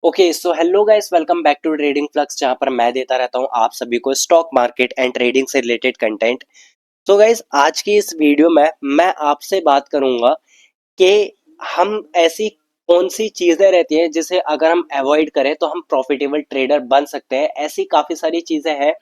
Okay so hello guys, welcome back to trading flux, जहां पर मैं देता रहता हूं आप सभी को स्टॉक मार्केट एंड ट्रेडिंग से रिलेटेड कंटेंट। तो गाइस, आज की इस वीडियो में मैं आपसे बात करूंगा कि हम ऐसी कौन सी चीजें रहती हैं जिसे अगर हम अवॉइड करें तो हम प्रॉफिटेबल ट्रेडर बन सकते हैं। ऐसी काफी सारी चीजें हैं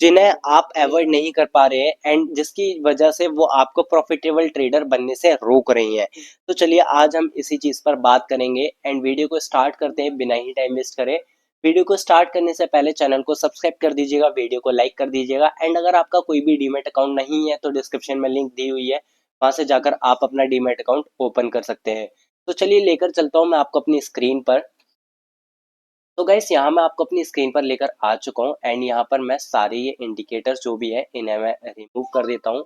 जिन्हें आप अवॉइड नहीं कर पा रहे हैं एंड जिसकी वजह से वो आपको प्रॉफिटेबल ट्रेडर बनने से रोक रही हैं। तो चलिए आज हम इसी चीज पर बात करेंगे एंड वीडियो को स्टार्ट करते हैं बिना ही टाइम वेस्ट करे। वीडियो को स्टार्ट करने से पहले चैनल को सब्सक्राइब कर दीजिएगा, वीडियो को लाइक कर दीजिएगा एंड अगर आपका कोई भी डीमैट अकाउंट नहीं है तो डिस्क्रिप्शन में लिंक दी हुई है, वहां से जाकर आप अपना डीमैट अकाउंट ओपन कर सकते हैं। तो चलिए लेकर चलता हूँ मैं आपको अपनी स्क्रीन पर। तो गाइस, यहाँ मैं आपको अपनी स्क्रीन पर लेकर आ चुका हूँ एंड यहाँ पर मैं सारे ये इंडिकेटर्स जो भी है इन्हें मैं रिमूव कर देता हूँ।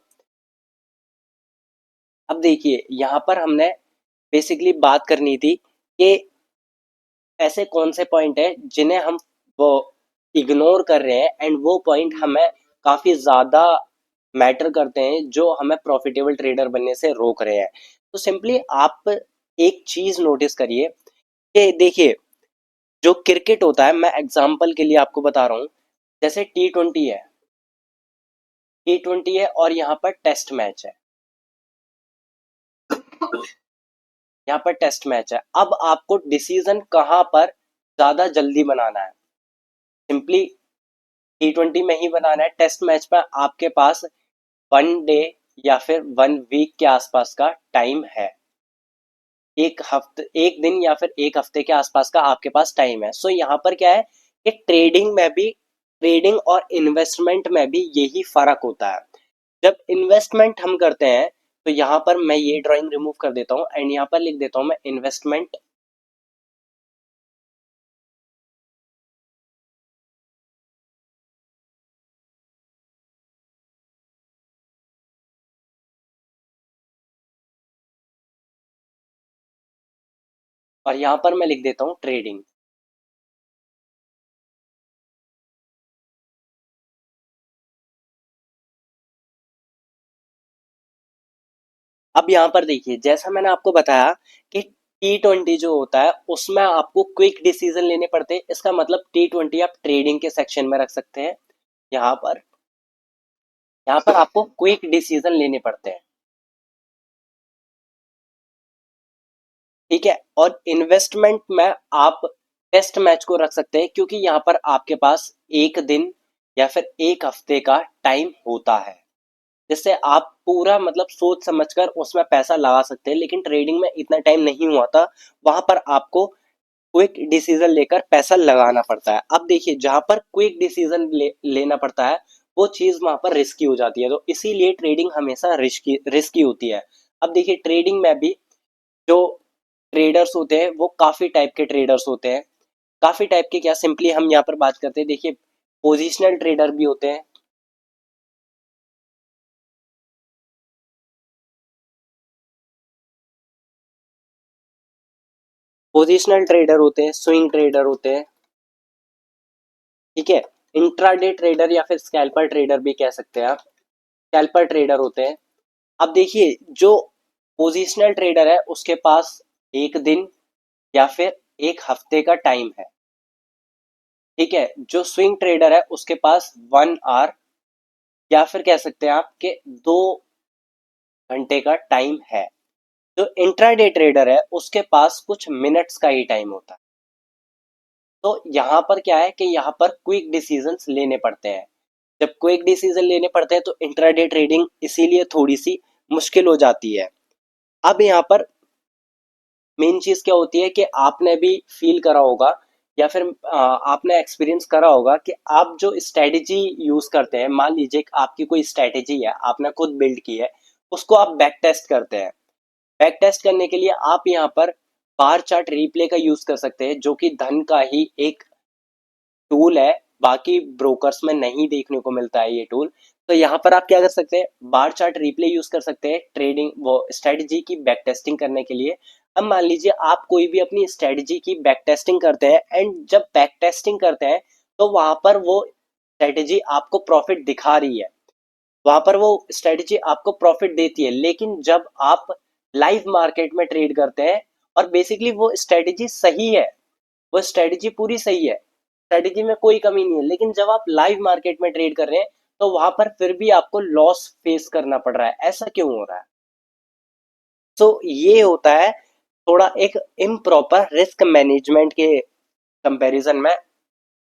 अब देखिए, यहाँ पर हमने बेसिकली बात करनी थी कि ऐसे कौन से पॉइंट है जिन्हें हम वो इग्नोर कर रहे हैं एंड वो पॉइंट हमें काफी ज्यादा मैटर करते हैं जो हमें प्रॉफिटेबल ट्रेडर बनने से रोक रहे हैं। तो सिंपली आप एक चीज नोटिस करिए कि देखिए, जो क्रिकेट होता है, मैं एग्जांपल के लिए आपको बता रहा हूँ। जैसे टी ट्वेंटी है और यहाँ पर टेस्ट मैच है। यहाँ पर टेस्ट मैच है, अब आपको डिसीजन कहाँ पर ज्यादा जल्दी बनाना है। सिंपली टी ट्वेंटी में ही बनाना है। टेस्ट मैच में आपके पास 1 डे या फिर 1 वीक के आसपास का टाइम है। एक हफ्ते, एक दिन या फिर एक हफ्ते के आसपास का आपके पास टाइम है। सो यहाँ पर क्या है कि ट्रेडिंग और इन्वेस्टमेंट में भी यही फर्क होता है। जब इन्वेस्टमेंट हम करते हैं तो यहाँ पर मैं ये ड्राइंग रिमूव कर देता हूँ एंड यहाँ पर लिख देता हूँ मैं इन्वेस्टमेंट। और यहाँ पर मैं लिख देता हूँ ट्रेडिंग। अब यहाँ पर देखिए, जैसा मैंने आपको बताया कि टी ट्वेंटी जो होता है उसमें आपको क्विक डिसीजन लेने पड़ते हैं। इसका मतलब टी ट्वेंटी आप ट्रेडिंग के सेक्शन में रख सकते हैं। यहाँ पर यहाँ पर आपको क्विक डिसीजन लेने पड़ते हैं, ठीक है। और इन्वेस्टमेंट में आप टेस्ट मैच को रख सकते हैं क्योंकि यहाँ पर आपके पास एक दिन या फिर एक हफ्ते का टाइम होता है, जिससे आप पूरा मतलब सोच समझकर उसमें पैसा लगा सकते हैं। लेकिन ट्रेडिंग में इतना टाइम नहीं हुआ था, वहां पर आपको क्विक डिसीजन लेकर पैसा लगाना पड़ता है। अब देखिए, जहां पर क्विक डिसीजन लेना पड़ता है वो चीज वहां पर रिस्की हो जाती है, तो इसीलिए ट्रेडिंग हमेशा रिस्की रिस्की होती है। अब देखिए, ट्रेडिंग में भी जो ट्रेडर्स होते हैं वो काफी टाइप के ट्रेडर्स होते हैं। काफी टाइप के क्या, सिंपली हम यहाँ पर बात करते हैं। देखिए, पोजिशनल ट्रेडर भी होते हैं। पोजिशनल ट्रेडर होते हैं, स्विंग ट्रेडर होते हैं, ठीक है। इंट्राडे ट्रेडर या फिर स्कैल्पर ट्रेडर भी कह सकते हैं आप, स्कैल्पर ट्रेडर होते हैं। अब देखिए, जो पोजिशनल ट्रेडर है उसके पास एक दिन या फिर एक हफ्ते का टाइम है, ठीक है। जो स्विंग ट्रेडर है उसके पास 1 आवर या फिर कह सकते हैं आप कि 2 घंटे का टाइम है। जो इंट्राडे ट्रेडर है उसके पास कुछ मिनट्स का ही टाइम होता है। तो यहाँ पर क्या है कि यहाँ पर क्विक डिसीजंस लेने पड़ते हैं। जब क्विक डिसीजन लेने पड़ते हैं तो इंट्राडे ट्रेडिंग इसीलिए थोड़ी सी मुश्किल हो जाती है। अब यहाँ पर मेन चीज क्या होती है कि आपने भी फील करा होगा या फिर आपने एक्सपीरियंस करा होगा कि आप जो स्ट्रेटेजी यूज करते हैं, मान लीजिए कि आपकी कोई स्ट्रेटेजी है, आपने खुद बिल्ड की है, उसको आप बैक टेस्ट करते हैं। बैक टेस्ट करने के लिए आप यहाँ पर बार चार्ट रिप्ले का यूज कर सकते हैं, जो कि धन का ही एक टूल है। बाकी ब्रोकर्स में नहीं देखने को मिलता है ये टूल। तो यहाँ पर आप क्या कर सकते हैं, बार चार्ट रिप्ले यूज कर सकते हैं ट्रेडिंग वो स्ट्रेटजी की बैक टेस्टिंग करने के लिए। अब मान लीजिए आप कोई भी अपनी स्ट्रेटजी की बैक टेस्टिंग करते हैं एंड जब बैक टेस्टिंग करते हैं तो वहां पर वो स्ट्रेटजी आपको प्रॉफिट दिखा रही है, वहां पर वो स्ट्रेटजी आपको प्रॉफिट देती है। लेकिन जब आप लाइव मार्केट में ट्रेड करते हैं और बेसिकली वो स्ट्रेटजी सही है, वो स्ट्रेटेजी पूरी सही है, स्ट्रेटेजी में कोई कमी नहीं है, लेकिन जब आप लाइव मार्केट में ट्रेड कर रहे हैं तो वहां पर फिर भी आपको लॉस फेस करना पड़ रहा है। ऐसा क्यों हो रहा है? तो ये होता है थोड़ा एक इम्प्रॉपर रिस्क मैनेजमेंट के कंपैरिजन में।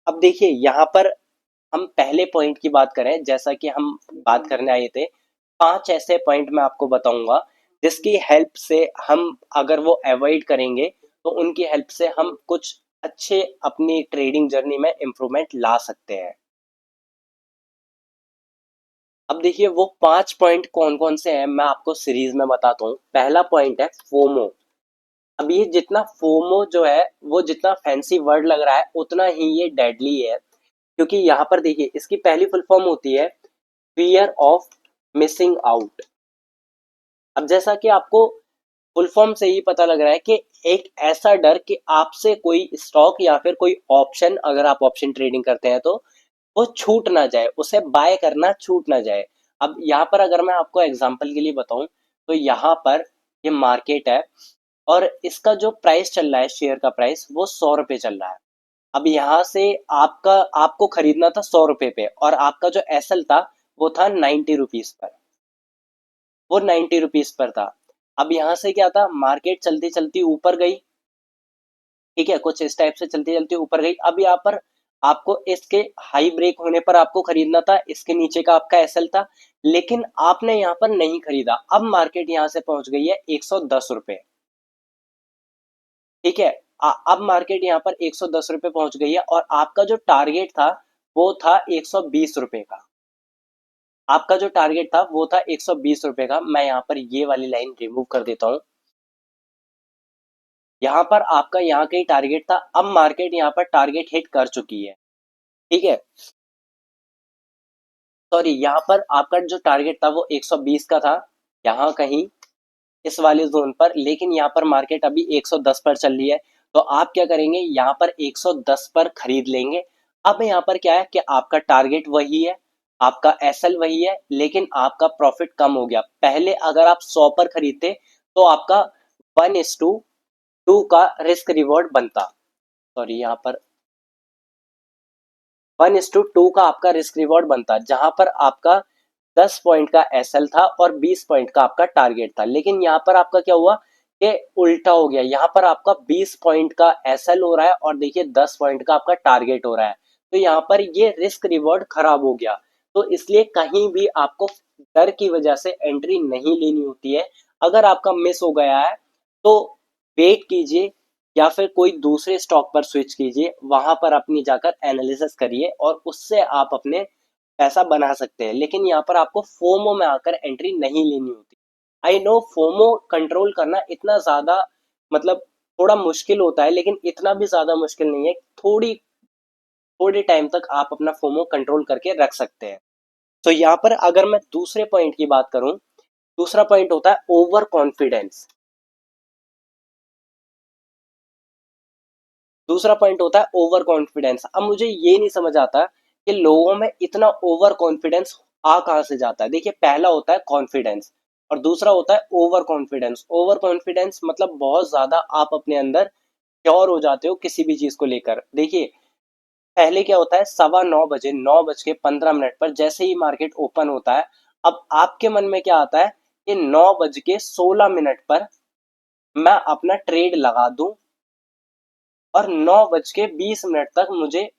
अब देखिए यहाँ पर हम पहले पॉइंट की बात करें, जैसा कि हम बात करने आए थे, 5 ऐसे पॉइंट मैं आपको बताऊंगा जिसकी हेल्प से हम अगर वो अवॉइड करेंगे तो उनकी हेल्प से हम कुछ अच्छे अपनी ट्रेडिंग जर्नी में इम्प्रूवमेंट ला सकते हैं। अब देखिए वो 5 पॉइंट कौन कौन से हैं मैं आपको सीरीज में बताता हूँ। पहला पॉइंट है फोमो। अब ये जितना फोमो जो है वो जितना फैंसी वर्ड लग रहा है उतना ही ये डेडली है, क्योंकि यहाँ पर देखिए इसकी पहली फुल फॉर्म होती है फियर ऑफ मिसिंग आउट। अब जैसा कि आपको फुल फॉर्म से ही पता लग रहा है कि एक ऐसा डर कि आपसे कोई स्टॉक या फिर कोई ऑप्शन, अगर आप ऑप्शन ट्रेडिंग करते हैं तो वो छूट ना जाए, उसे बाय करना छूट ना जाए। अब यहाँ पर अगर मैं आपको एग्जांपल के लिए बताऊं तो यहाँ पर ये मार्केट है और इसका जो प्राइस चल रहा है, शेयर का प्राइस वो 100 रुपये चल रहा है। अब यहाँ से आपका आपको खरीदना था 100 रुपये पे और आपका जो एसएल था वो था 90 रुपीज पर, वो 90 रुपीज पर था। अब यहाँ से क्या था, मार्केट चलती चलती ऊपर गई, ठीक है, कुछ इस टाइप से चलती चलती ऊपर गई। अब यहाँ पर आपको इसके हाई ब्रेक होने पर आपको खरीदना था, इसके नीचे का आपका एसएल था, लेकिन आपने यहाँ पर नहीं खरीदा। अब मार्केट यहाँ से पहुंच गई है 110 रुपये, ठीक है। अब मार्केट यहाँ पर 110 रुपये पहुंच गई है और आपका जो टारगेट था वो था 120 रुपये का। आपका जो टारगेट था वो था 120 रुपये का। मैं यहाँ पर ये वाली लाइन रिमूव कर देता हूँ। यहाँ पर आपका यहाँ कहीं टारगेट था, अब मार्केट यहाँ पर टारगेट हिट कर चुकी है, ठीक है। सॉरी, यहाँ पर आपका जो टारगेट था वो 120 का था, यहाँ कहीं इस वाले जोन पर, लेकिन यहाँ पर मार्केट अभी 110 पर चल रही है। तो आप क्या करेंगे, यहाँ पर 110 पर खरीद लेंगे। अब यहाँ पर क्या है कि आपका टारगेट वही है, आपका एसएल वही है, लेकिन आपका प्रॉफिट कम हो गया। पहले अगर आप 100 पर खरीदते तो आपका 1:2 का रिस्क रिवॉर्ड बनता। सॉरी, यहाँ पर 1:2 का आपका रिस्क रिवॉर्ड बनता, जहां पर आपका 10 पॉइंट का एसएल था और 20 पॉइंट का आपका टारगेट था। लेकिन यहाँ पर आपका क्या हुआ कि उल्टा हो गया, यहाँ पर आपका 20 पॉइंट का एसएल हो रहा है और देखिए 10 पॉइंट का आपका टारगेट हो रहा है। तो यहाँ पर ये रिस्क रिवॉर्ड खराब हो गया। तो इसलिए कहीं भी आपको डर की वजह से एंट्री नहीं लेनी होती है। अगर आपका मिस हो गया है तो वेट कीजिए या फिर कोई दूसरे स्टॉक पर स्विच कीजिए, वहां पर अपनी जाकर एनालिसिस करिए और उससे आप अपने पैसा बना सकते हैं। लेकिन यहाँ पर आपको फोमो में आकर एंट्री नहीं लेनी होती। आई नो फोमो कंट्रोल करना इतना ज्यादा मतलब थोड़ा मुश्किल होता है, लेकिन इतना भी ज्यादा मुश्किल नहीं है। थोड़ी थोड़े टाइम तक आप अपना फोमो कंट्रोल करके रख सकते हैं। तो यहाँ पर अगर मैं दूसरे पॉइंट की बात करूं, दूसरा पॉइंट होता है ओवर कॉन्फिडेंस। दूसरा पॉइंट होता है ओवर कॉन्फिडेंस। अब मुझे ये नहीं समझ आता कि लोगों में इतना ओवर कॉन्फिडेंस आ कहाँ से जाता है। देखिए पहला होता है कॉन्फिडेंस और दूसरा होता है ओवर कॉन्फिडेंस। ओवर कॉन्फिडेंस मतलब बहुत ज्यादा आप अपने अंदर श्योर हो जाते हो किसी भी चीज को लेकर। देखिए पहले क्या होता है, 9:15 बजे 9:15 पर जैसे ही मार्केट ओपन होता है, अब आपके मन में क्या आता है कि 9:16 पर मैं अपना ट्रेड लगा दूं और 9:20 तक मुझे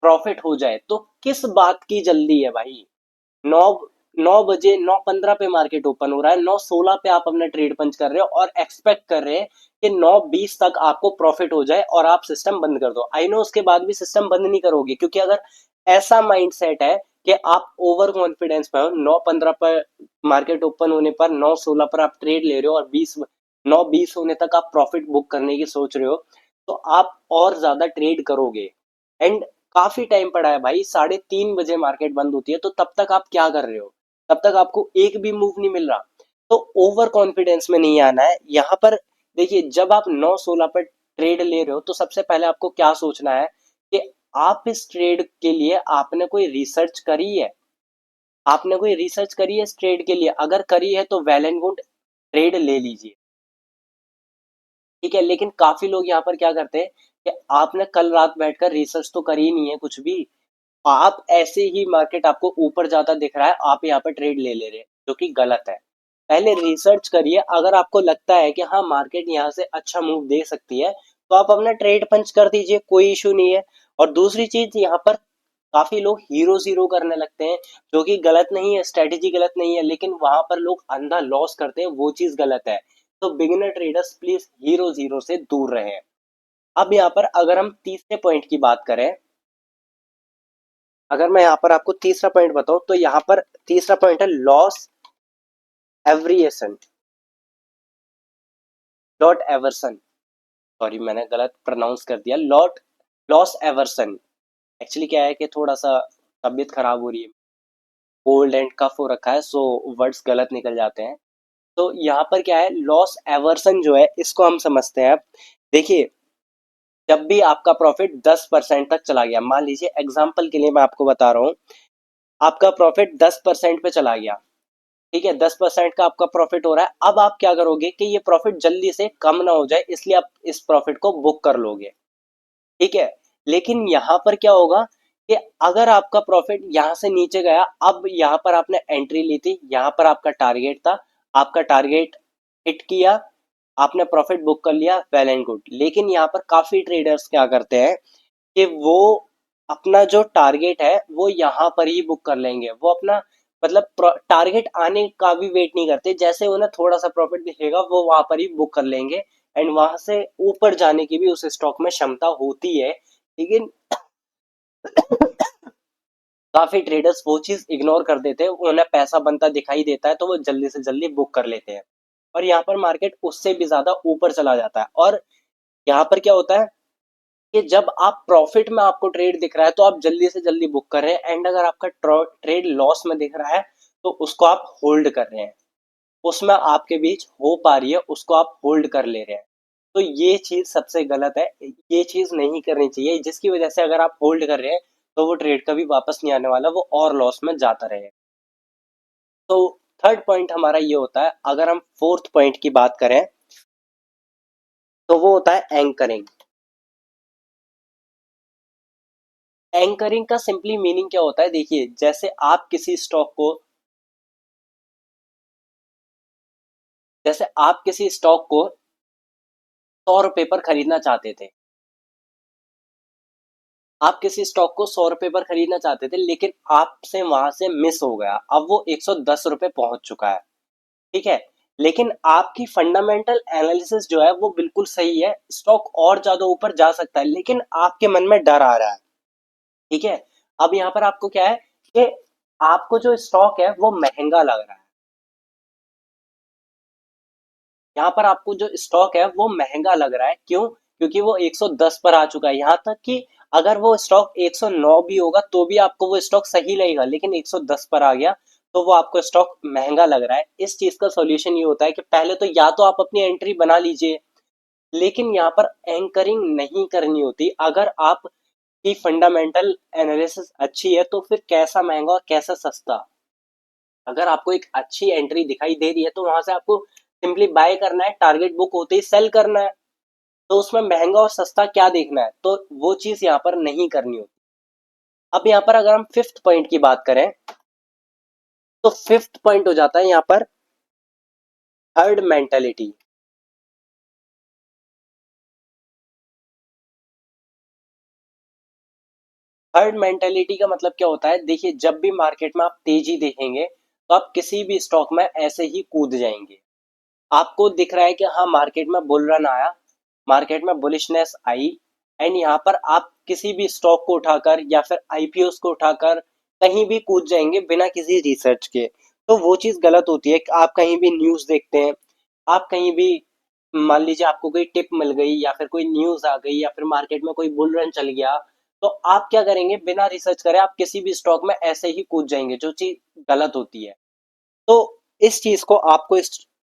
प्रॉफिट हो जाए। तो किस बात की जल्दी है भाई? नौ 9 बजे 9:15 पे मार्केट ओपन हो रहा है, 9:16 पे आप अपना ट्रेड पंच कर रहे हो और एक्सपेक्ट कर रहे हैं कि 9:20 तक आपको प्रॉफिट हो जाए और आप सिस्टम बंद कर दो। आई नो उसके बाद भी सिस्टम बंद नहीं करोगे, क्योंकि अगर ऐसा माइंड सेट है कि आप ओवर कॉन्फिडेंस पे हो, 9:15 पर मार्केट ओपन होने पर 9:16 पर आप ट्रेड ले रहे हो और 9:20 होने तक आप प्रॉफिट बुक करने की सोच रहे हो, तो आप और ज्यादा ट्रेड करोगे। एंड काफी टाइम पड़ा है भाई, 3:30 बजे मार्केट बंद होती है, तो तब तक आप क्या कर रहे हो? तब तक आपको एक भी मूव नहीं मिल रहा। तो ओवर कॉन्फिडेंस में नहीं आना है यहाँ पर। देखिए जब आप 9:16 पर ट्रेड ले रहे हो तो सबसे पहले आपको क्या सोचना है कि आप इस ट्रेड के लिए आपने कोई रिसर्च करी है। आपने कोई रिसर्च करी है इस ट्रेड के लिए? अगर करी है तो वेल एंड गुड, ट्रेड ले लीजिए, ठीक है। लेकिन काफी लोग यहाँ पर क्या करते हैं कि कि आपने कल रात बैठकर रिसर्च तो करी नहीं है कुछ भी, आप ऐसे ही मार्केट आपको ऊपर जाता दिख रहा है, आप यहाँ पर ट्रेड ले ले रहे हैं, जो कि गलत है। पहले रिसर्च करिए, अगर आपको लगता है कि हाँ मार्केट यहाँ से अच्छा मूव दे सकती है, तो आप अपना ट्रेड पंच कर दीजिए, कोई इशू नहीं है। और दूसरी चीज, यहाँ पर काफी लोग हीरो जीरो करने लगते हैं, जो कि गलत नहीं है, स्ट्रेटेजी गलत नहीं है, लेकिन वहां पर लोग अंधा लॉस करते हैं, वो चीज गलत है। तो beginner traders please hero zero से दूर रहें। अब यहाँ पर अगर हम तीसरे पॉइंट की बात करें, अगर मैं यहाँ पर आपको तीसरा पॉइंट बताऊं, तो यहाँ पर तीसरा पॉइंट है लॉस एवरिएशन, लॉट एवर्सन। सॉरी, मैंने गलत प्रोनाउंस कर दिया, लॉस एवर्सन। एक्चुअली क्या है कि थोड़ा सा तबीयत खराब हो रही है, कोल्ड एंड कफ हो रखा है, सो वर्ड्स गलत निकल जाते हैं। तो यहाँ पर क्या है, लॉस एवर्सन जो है, इसको हम समझते हैं। अब देखिए, जब भी आपका प्रॉफिट 10% तक चला गया, मान लीजिए एग्जांपल के लिए मैं आपको बता रहा हूँ, आपका प्रॉफिट 10% पे चला गया, ठीक है, 10% का आपका प्रॉफिट हो रहा है। अब आप क्या करोगे कि ये प्रॉफिट जल्दी से कम ना हो जाए, इसलिए आप इस प्रॉफिट को बुक कर लोगे, ठीक है। लेकिन यहाँ पर क्या होगा कि अगर आपका प्रॉफिट यहाँ से नीचे गया, अब यहाँ पर आपने एंट्री ली थी, यहाँ पर आपका टारगेट था, आपका टारगेट हिट किया, आपने प्रॉफिट बुक कर लिया, वेल एंड गुड। लेकिन यहाँ पर काफी ट्रेडर्स क्या करते हैं कि वो अपना जो टारगेट है वो यहाँ पर ही बुक कर लेंगे, वो अपना मतलब टारगेट आने का भी वेट नहीं करते, जैसे उन्हें थोड़ा सा प्रॉफिट दिखेगा वो वहां पर ही बुक कर लेंगे, एंड वहां से ऊपर जाने की भी उस स्टॉक में क्षमता होती है। लेकिन काफी ट्रेडर्स वो चीज इग्नोर कर देते हैं, उन्हें पैसा बनता दिखाई देता है तो वो जल्दी से जल्दी बुक कर लेते हैं, और यहाँ पर मार्केट उससे भी ज्यादा ऊपर चला जाता है। और यहाँ पर क्या होता है कि जब आप प्रॉफिट में आपको ट्रेड दिख रहा है तो आप जल्दी से जल्दी बुक कर रहे हैं, एंड अगर आपका ट्रेड लॉस में दिख रहा है तो उसको आप होल्ड कर रहे हैं, उसमें आपके बीच हो पा रही है, उसको आप होल्ड कर ले रहे हैं। तो ये चीज सबसे गलत है, ये चीज नहीं करनी चाहिए, जिसकी वजह से अगर आप होल्ड कर रहे हैं तो वो ट्रेड कभी वापस नहीं आने वाला, वो और लॉस में जाता रहे। तो थर्ड पॉइंट हमारा ये होता है। अगर हम फोर्थ पॉइंट की बात करें, तो वो होता है एंकरिंग। एंकरिंग का सिंपली मीनिंग क्या होता है, देखिए, जैसे आप किसी स्टॉक को 100 रुपए पर खरीदना चाहते थे, आप किसी स्टॉक को 100 रुपए पर खरीदना चाहते थे, लेकिन आपसे वहां से मिस हो गया, अब वो 110 रुपए पहुंच चुका है, ठीक है। लेकिन आपकी फंडामेंटल एनालिसिस जो है वो बिल्कुल सही है, स्टॉक और ज्यादा ऊपर जा सकता है, लेकिन आपके मन में डर आ रहा है, ठीक है। अब यहाँ पर आपको क्या है कि आपको जो स्टॉक है वो महंगा लग रहा है, यहाँ पर आपको जो स्टॉक है वो महंगा लग रहा है, क्यों? क्योंकि वो 110 पर आ चुका है। यहाँ तक कि अगर वो स्टॉक 109 भी होगा तो भी आपको वो स्टॉक सही लगेगा, लेकिन 110 पर आ गया तो वो आपको स्टॉक महंगा लग रहा है। इस चीज का सॉल्यूशन ये होता है कि पहले तो या तो आप अपनी एंट्री बना लीजिए, लेकिन यहाँ पर एंकरिंग नहीं करनी होती। अगर आपकी फंडामेंटल एनालिसिस अच्छी है तो फिर कैसा महंगा और कैसा सस्ता, अगर आपको एक अच्छी एंट्री दिखाई दे रही है तो वहां से आपको सिंपली बाय करना है, टारगेट बुक होते ही सेल करना है। तो उसमें महंगा और सस्ता क्या देखना है, तो वो चीज यहाँ पर नहीं करनी होती। अब यहाँ पर अगर हम फिफ्थ पॉइंट की बात करें, तो फिफ्थ पॉइंट हो जाता है यहाँ पर हर्ड मेंटेलिटी। हर्ड मेंटेलिटी का मतलब क्या होता है, देखिए, जब भी मार्केट में आप तेजी देखेंगे तो आप किसी भी स्टॉक में ऐसे ही कूद जाएंगे। आपको दिख रहा है कि हाँ मार्केट में बुल रन आया, मार्केट में बुलिशनेस आई, एंड यहाँ पर आप किसी भी स्टॉक को उठाकर या फिर आईपीओ को उठाकर कहीं भी कूद जाएंगे बिना किसी रिसर्च के। तो वो चीज गलत होती है कि आप कहीं भी न्यूज देखते हैं, आप कहीं भी मान लीजिए आपको कोई टिप मिल गई या फिर कोई न्यूज आ गई या फिर मार्केट में कोई बुल रन चल गया, तो आप क्या करेंगे, बिना रिसर्च करे आप किसी भी स्टॉक में ऐसे ही कूद जाएंगे, जो चीज गलत होती है। तो इस चीज को आपको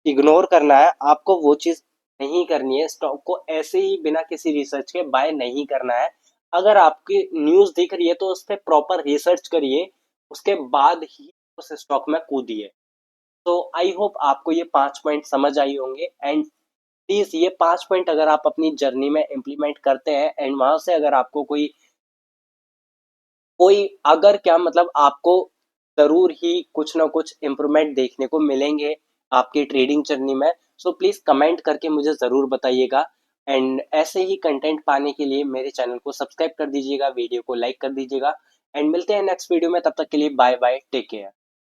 इग्नोर करना है, आपको वो चीज नहीं करनी है, स्टॉक को ऐसे ही बिना किसी रिसर्च के बाय नहीं करना है। अगर आपकी न्यूज दिख रही है तो उस पर प्रॉपर रिसर्च करिए, उसके बाद ही उस स्टॉक में कूदिए। तो आई होप आपको ये 5 पॉइंट समझ आई होंगे, एंड प्लीज ये 5 पॉइंट अगर आप अपनी जर्नी में इम्प्लीमेंट करते हैं एंड वहां से अगर आपको कोई कोई अगर क्या मतलब आपको जरूर ही कुछ ना कुछ इम्प्रूवमेंट देखने को मिलेंगे आपकी ट्रेडिंग जर्नी में। सो प्लीज कमेंट करके मुझे जरूर बताइएगा एंड ऐसे ही कंटेंट पाने के लिए मेरे चैनल को सब्सक्राइब कर दीजिएगा, वीडियो को लाइक कर दीजिएगा एंड मिलते हैं नेक्स्ट वीडियो में। तब तक के लिए बाय बाय, टेक केयर।